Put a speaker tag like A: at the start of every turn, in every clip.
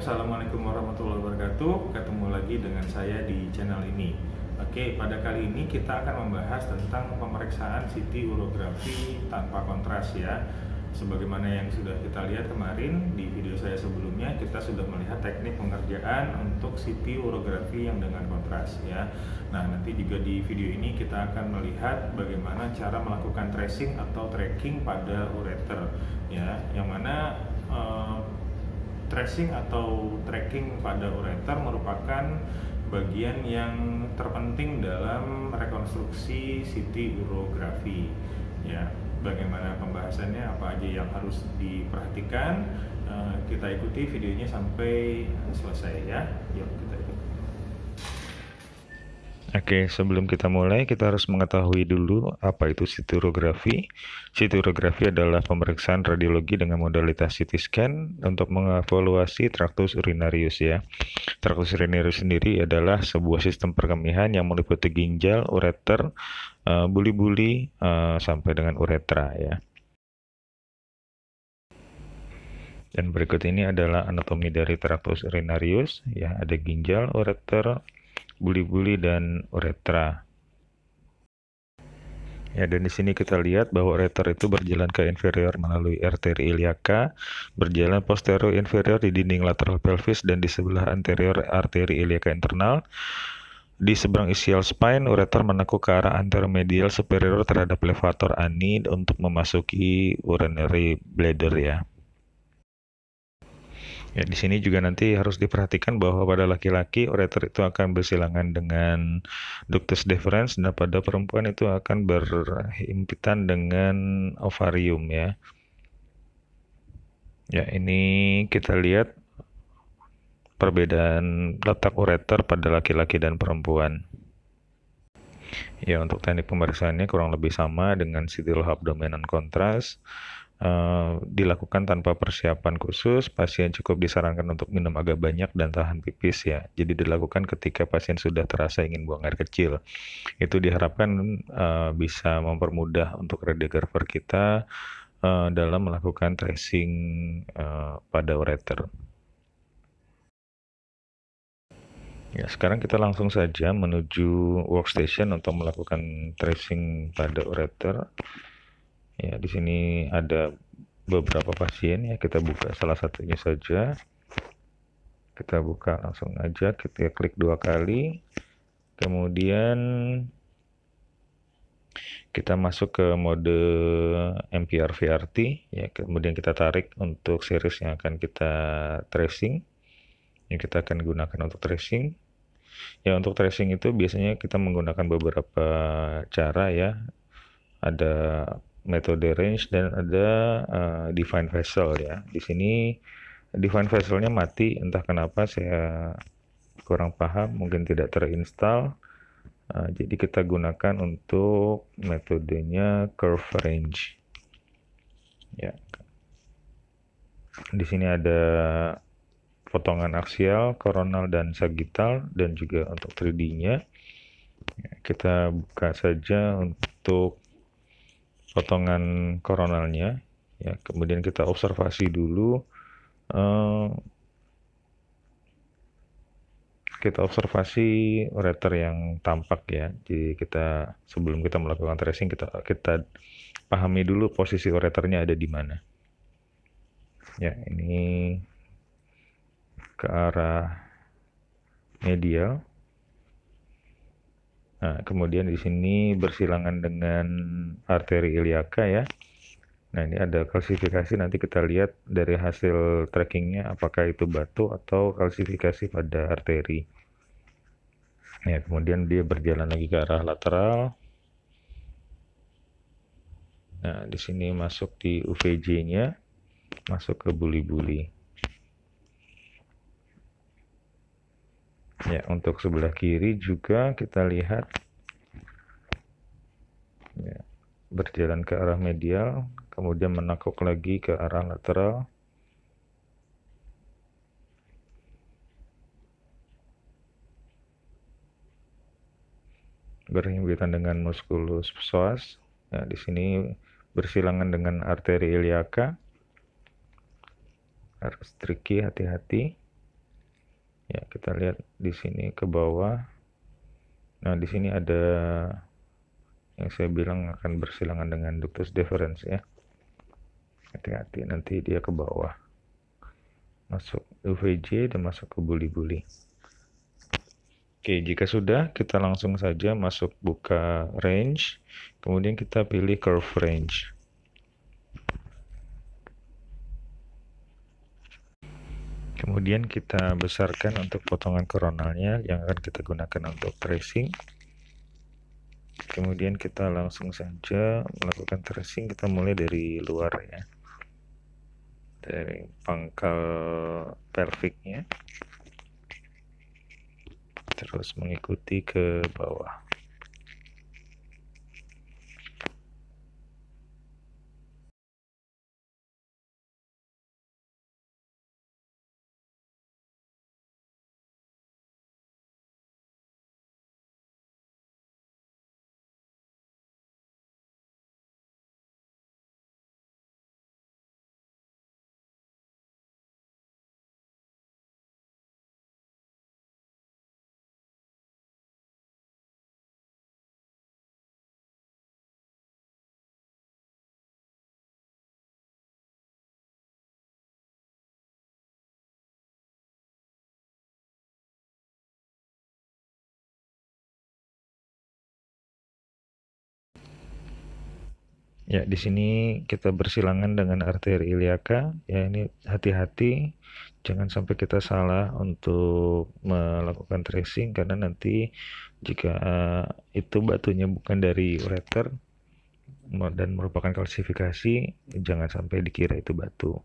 A: Assalamualaikum warahmatullahi wabarakatuh. Ketemu lagi dengan saya di channel ini. Oke, pada kali ini kita akan membahas tentang pemeriksaan CT urografi tanpa kontras ya. Sebagaimana yang sudah kita lihat kemarin di video saya sebelumnya, kita sudah melihat teknik pengerjaan untuk CT urografi yang dengan kontras ya. Nah, nanti juga di video ini kita akan melihat bagaimana cara melakukan tracing atau tracking pada ureter ya, yang mana tracing atau tracking pada ureter merupakan bagian yang terpenting dalam rekonstruksi CT urografi ya. Bagaimana pembahasannya, apa aja yang harus diperhatikan, kita ikuti videonya sampai selesai ya. Yuk kita ikuti.
B: Oke, sebelum kita mulai, kita harus mengetahui dulu apa itu CT urografi. CT urografi adalah pemeriksaan radiologi dengan modalitas CT scan untuk mengevaluasi traktus urinarius ya. Traktus urinarius sendiri adalah sebuah sistem perkemihan yang meliputi ginjal, ureter, buli-buli, sampai dengan uretra ya. Dan berikut ini adalah anatomi dari traktus urinarius ya, ada ginjal, ureter, buli-buli dan uretra. Ya, dan di sini kita lihat bahwa ureter itu berjalan ke inferior melalui arteri iliaka, berjalan posterior inferior di dinding lateral pelvis dan di sebelah anterior arteri iliaka internal. Di seberang ischial spine, ureter menekuk ke arah anteromedial superior terhadap levator ani untuk memasuki urinary bladder ya. Ya, di sini juga nanti harus diperhatikan bahwa pada laki-laki ureter itu akan bersilangan dengan ductus deferens dan pada perempuan itu akan berhimpitan dengan ovarium ya. Ya, ini kita lihat perbedaan letak ureter pada laki-laki dan perempuan. Ya, untuk teknik pemeriksaannya kurang lebih sama dengan CT abdomen non kontras. Dilakukan tanpa persiapan khusus. Pasien cukup disarankan untuk minum agak banyak dan tahan pipis ya. Jadi dilakukan ketika pasien sudah terasa ingin buang air kecil. Itu diharapkan bisa mempermudah untuk radiografer kita dalam melakukan tracing pada ureter. Ya, sekarang kita langsung saja menuju workstation untuk melakukan tracing pada ureter. Ya, di sini ada beberapa pasien ya, kita buka salah satunya saja. Kita buka langsung aja, kita klik 2 kali. Kemudian kita masuk ke mode MPR VRT ya, kemudian kita tarik untuk series yang akan kita tracing. Yang kita akan gunakan untuk tracing. Ya, untuk tracing itu biasanya kita menggunakan beberapa cara ya. Ada metode range dan ada define vessel ya. Di sini define vesselnya mati, entah kenapa saya kurang paham, mungkin tidak terinstall. Jadi kita gunakan untuk metodenya curve range. Ya. Di sini ada potongan aksial, koronal dan sagittal dan juga untuk 3D-nya. Ya, kita buka saja untuk potongan koronalnya ya, kemudian kita observasi dulu, kita observasi ureter yang tampak ya. Jadi kita sebelum kita melakukan tracing kita pahami dulu posisi ureternya ada di mana ya. Ini ke arah medial. Nah, kemudian di sini bersilangan dengan arteri iliaka ya. Nah, ini ada kalsifikasi, nanti kita lihat dari hasil trackingnya apakah itu batu atau kalsifikasi pada arteri. Ya, kemudian dia berjalan lagi ke arah lateral. Nah, di sini masuk di UVJ-nya, masuk ke buli-buli. Ya, untuk sebelah kiri juga kita lihat ya, berjalan ke arah medial, kemudian menekuk lagi ke arah lateral. Berhimpitan dengan musculus psoas. Nah, di sini bersilangan dengan arteri iliaka. Harus tricky, hati-hati. Ya, kita lihat di sini ke bawah. Nah, di sini ada yang saya bilang akan bersilangan dengan ductus deferens ya. Hati-hati, nanti dia ke bawah. Masuk UVJ dan masuk ke buli-buli. Oke, jika sudah, kita langsung saja masuk buka range. Kemudian kita pilih curve range. Kemudian kita besarkan untuk potongan koronalnya yang akan kita gunakan untuk tracing. Kemudian kita langsung saja melakukan tracing. Kita mulai dari luar ya, dari pangkal pelviknya, terus mengikuti ke bawah. Ya, di sini kita bersilangan dengan arteri iliaka. Ya, ini hati-hati jangan sampai kita salah untuk melakukan tracing karena nanti jika itu batunya bukan dari ureter dan merupakan kalsifikasi, jangan sampai dikira itu batu.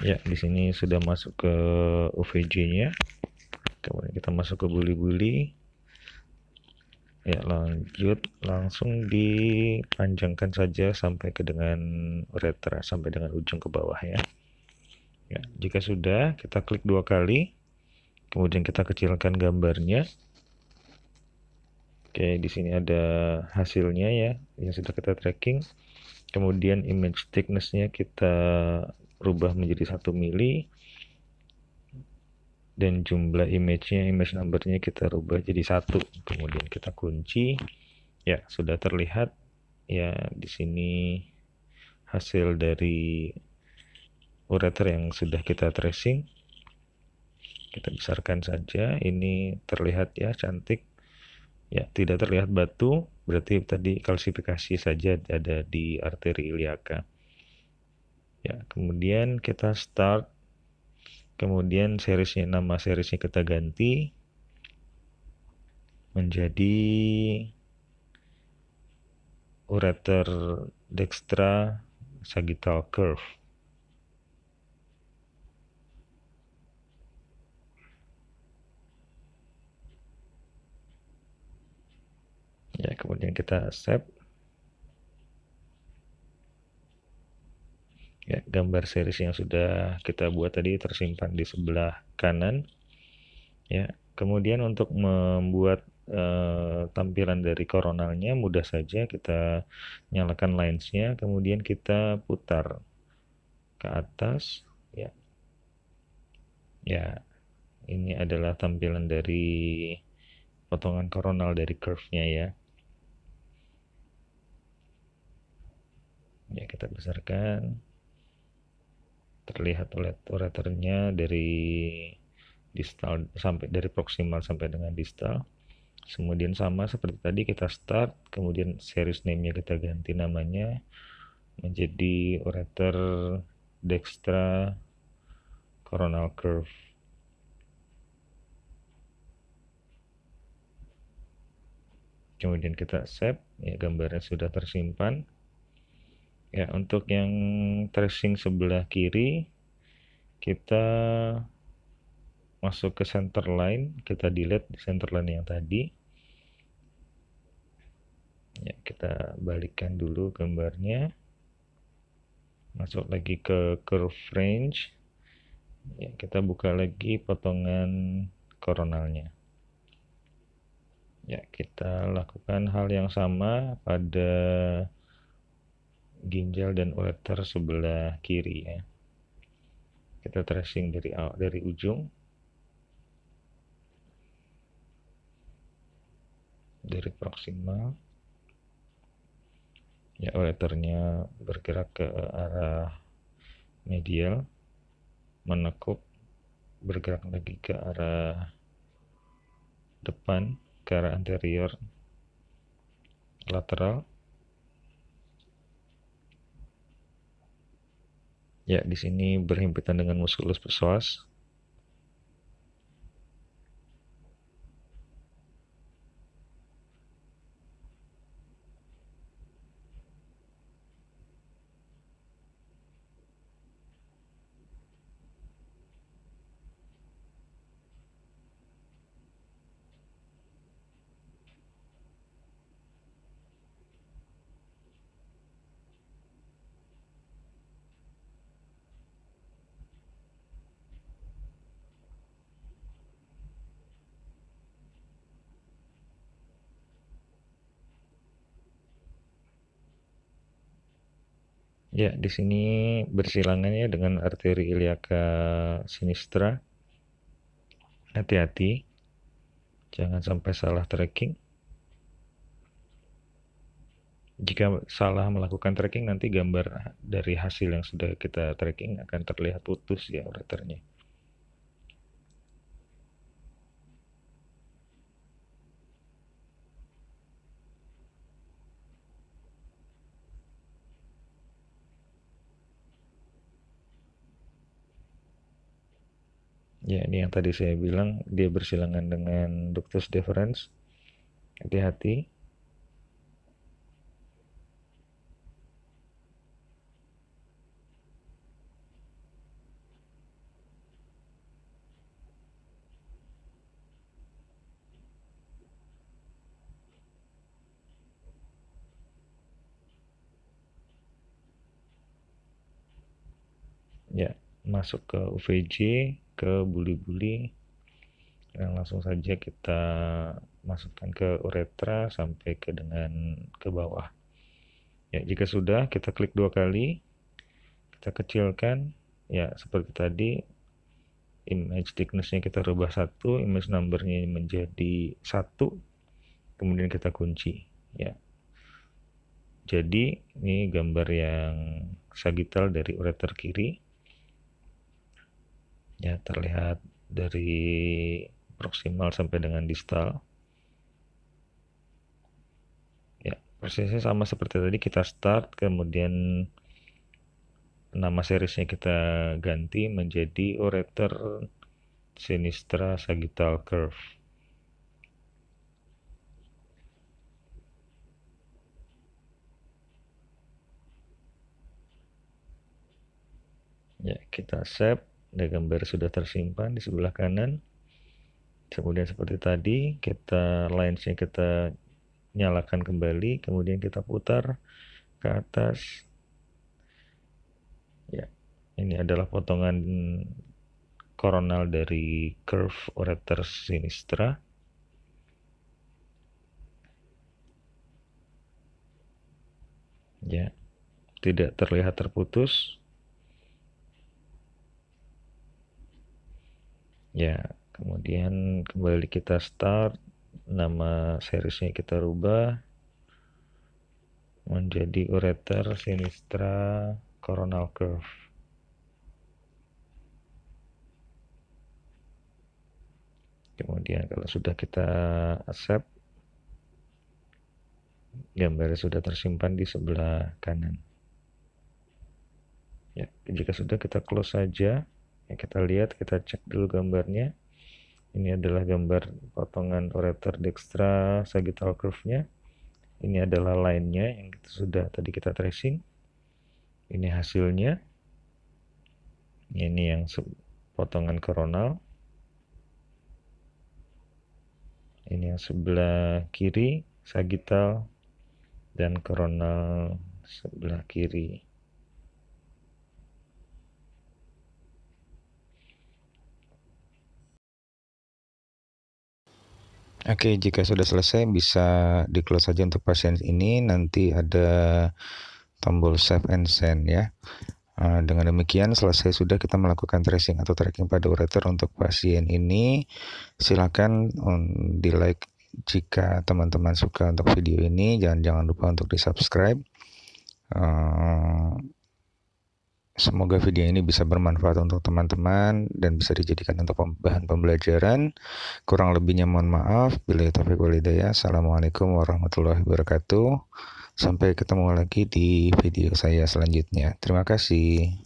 B: Ya, di sini sudah masuk ke UVJ-nya. Kemudian kita masuk ke buli-buli. Ya, lanjut langsung dipanjangkan saja sampai ke dengan ureter, sampai dengan ujung ke bawah ya. Ya, jika sudah, kita klik 2 kali. Kemudian kita kecilkan gambarnya. Oke, di sini ada hasilnya ya, yang sudah kita tracking. Kemudian image thickness-nya kita rubah menjadi 1 mili. Dan jumlah image-nya, image number-nya kita rubah jadi 1. Kemudian kita kunci. Ya, sudah terlihat ya di sini hasil dari ureter yang sudah kita tracing. Kita besarkan saja. Ini terlihat ya cantik. Ya, tidak terlihat batu, berarti tadi kalsifikasi saja ada di arteri iliaka. Ya, kemudian kita start. Kemudian nama seriesnya kita ganti menjadi ureter dextra sagittal curve. Ya, kemudian kita save. Ya, gambar series yang sudah kita buat tadi tersimpan di sebelah kanan. Ya, kemudian untuk membuat tampilan dari koronalnya mudah saja, kita nyalakan lensnya, kemudian kita putar ke atas. Ya, ya, ini adalah tampilan dari potongan koronal dari curve-nya ya. Ya, kita besarkan. Terlihat ureternya dari distal sampai dari proximal sampai dengan distal. Kemudian sama seperti tadi kita start, kemudian series name-nya kita ganti namanya menjadi ureter dextra coronal curve. Kemudian kita save, ya gambarnya sudah tersimpan. Ya, untuk yang tracing sebelah kiri, kita masuk ke center line, kita delete center line yang tadi. Ya, kita balikkan dulu gambarnya. Masuk lagi ke curve range. Ya, kita buka lagi potongan coronalnya. Ya, kita lakukan hal yang sama pada ginjal dan ureter sebelah kiri ya. Kita tracing dari ujung, dari proksimal. Ya, ureternya bergerak ke arah medial, menekuk, bergerak lagi ke arah depan, ke arah anterior, lateral. Ya, di sini berhimpitan dengan muskulus psoas. Ya, di sini bersilangannya dengan arteri iliaca sinistra. Hati-hati, jangan sampai salah tracking. Jika salah melakukan tracking, nanti gambar dari hasil yang sudah kita tracking akan terlihat putus ya ureternya. Ya, ini yang tadi saya bilang, dia bersilangan dengan ductus deferens. Hati-hati. Ya, masuk ke UVJ, ke buli-buli. Dan langsung saja kita masukkan ke uretra sampai ke bawah. Ya, jika sudah, kita klik 2 kali, kita kecilkan. Ya, seperti tadi, image thickness-nya kita rubah 1, image number-nya menjadi 1, kemudian kita kunci. Ya, jadi ini gambar yang sagittal dari ureter kiri. Ya, terlihat dari proksimal sampai dengan distal. Ya, prosesnya sama seperti tadi, kita start, kemudian nama seriesnya kita ganti menjadi ureter sinistra sagittal curve. Ya, kita save. Dan gambar sudah tersimpan di sebelah kanan. Kemudian seperti tadi, kita lines-nya kita nyalakan kembali, kemudian kita putar ke atas. Ya, ini adalah potongan coronal dari curve ureter sinistra. Ya, tidak terlihat terputus. Ya, kemudian kembali kita start, nama seriesnya kita rubah menjadi ureter sinistra coronal curve. Kemudian kalau sudah kita accept, gambarnya sudah tersimpan di sebelah kanan. Ya, jika sudah, kita close saja. Ya, kita lihat, kita cek dulu gambarnya. Ini adalah gambar potongan ureter dextra sagittal curve-nya. Ini adalah line-nya yang sudah tadi kita tracing. Ini hasilnya. Ini yang potongan coronal. Ini yang sebelah kiri sagittal dan coronal sebelah kiri. Oke, jika sudah selesai bisa di close saja untuk pasien ini. Nanti ada tombol save and send ya. Dengan demikian selesai sudah kita melakukan tracing atau tracking pada ureter untuk pasien ini. Silakan di like jika teman-teman suka untuk video ini. Jangan lupa untuk di subscribe. Semoga video ini bisa bermanfaat untuk teman-teman dan bisa dijadikan untuk bahan pembelajaran. Kurang lebihnya mohon maaf. Billahi taufiq wal hidayah. Assalamualaikum warahmatullahi wabarakatuh. Sampai ketemu lagi di video saya selanjutnya. Terima kasih.